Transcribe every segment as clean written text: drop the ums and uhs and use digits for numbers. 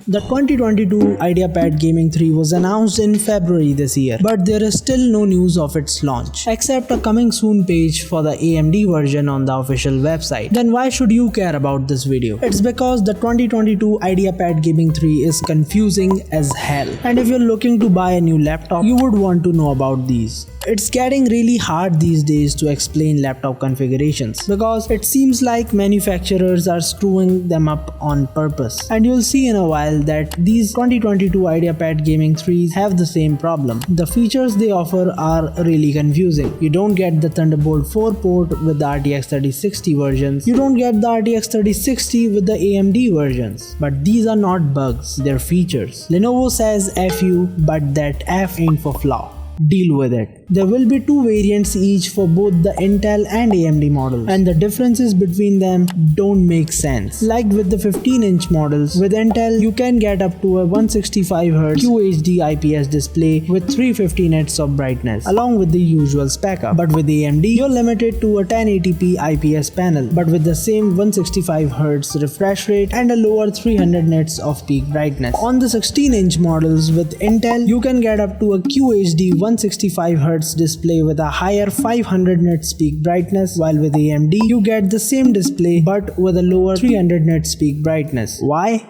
The 2022 Ideapad Gaming 3 was announced in February this year, but there is still no news of its launch, except a coming soon page for the AMD version on the official website. Then why should you care about this video? It's because the 2022 Ideapad Gaming 3 is confusing as hell. And if you're looking to buy a new laptop, you would want to know about these. It's getting really hard these days to explain laptop configurations because it seems like manufacturers are screwing them up on purpose. And you'll see in a while that these 2022 Ideapad Gaming 3s have the same problem. The features they offer are really confusing. You don't get the Thunderbolt 4 port with the RTX 3060 versions. You don't get the RTX 3060 with the AMD versions. But these are not bugs, they're features. Lenovo says FU, but that F ain't for flaw. Deal with it. There will be two variants each for both the Intel and AMD models, and the differences between them don't make sense. Like with the 15-inch models, with Intel you can get up to a 165Hz QHD IPS display with 350 nits of brightness along with the usual spec. But with AMD you're limited to a 1080p IPS panel but with the same 165Hz refresh rate and a lower 300 nits of peak brightness. On the 16-inch models with Intel you can get up to a QHD 165Hz display with a higher 500 nits peak brightness, while with AMD you get the same display but with a lower 300 nits peak brightness. Why?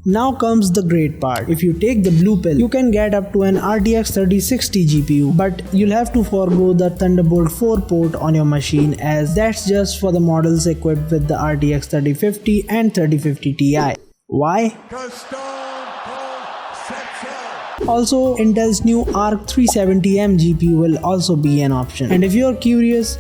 Now comes the great part. If you take the blue pill, you can get up to an RTX 3060 GPU, but you'll have to forego the Thunderbolt 4 port on your machine, as that's just for the models equipped with the RTX 3050 and 3050 Ti. Why? Also, Intel's new Arc 370M GPU will also be an option. And if you're curious,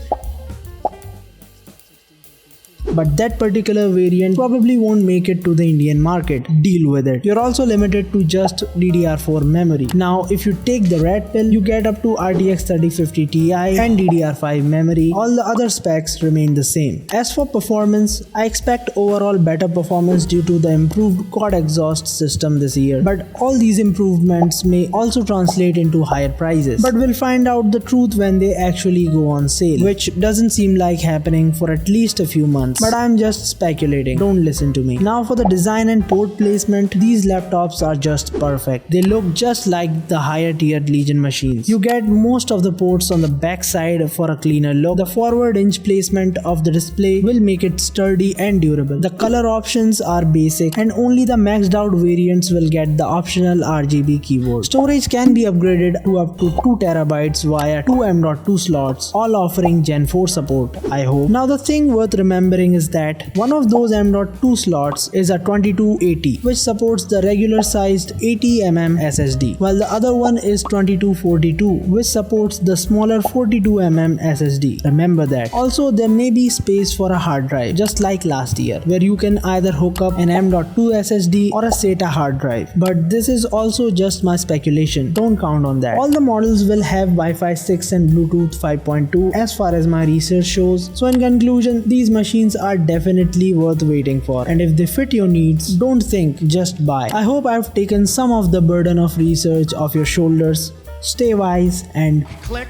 but that particular variant probably won't make it to the Indian market. Deal with it. You're also limited to just DDR4 memory. Now if you take the red pill, you get up to RTX 3050 Ti and DDR5 memory. All the other specs remain the same. As for performance, I expect overall better performance due to the improved quad exhaust system this year. But all these improvements may also translate into higher prices. But we'll find out the truth when they actually go on sale, which doesn't seem like happening for at least a few months. But I'm just speculating, don't listen to me. Now for the design and port placement, these laptops are just perfect. They look just like the higher tiered Legion machines. You get most of the ports on the back side for a cleaner look. The forward inch placement of the display will make it sturdy and durable. The color options are basic and only the maxed out variants will get the optional RGB keyboard. Storage can be upgraded to up to 2TB via two M.2 slots, all offering Gen 4 support, I hope. Now the thing worth remembering is that one of those M.2 slots is a 2280, which supports the regular sized 80mm SSD, while the other one is 2242, which supports the smaller 42mm SSD. Remember that. Also, there may be space for a hard drive, just like last year, where you can either hook up an M.2 SSD or a SATA hard drive. But this is also just my speculation, don't count on that. All the models will have Wi-Fi 6 and Bluetooth 5.2 as far as my research shows. So in conclusion, these machines are definitely worth waiting for, and if they fit your needs, don't think, just buy. I hope I've taken some of the burden of research off your shoulders. Stay wise and click.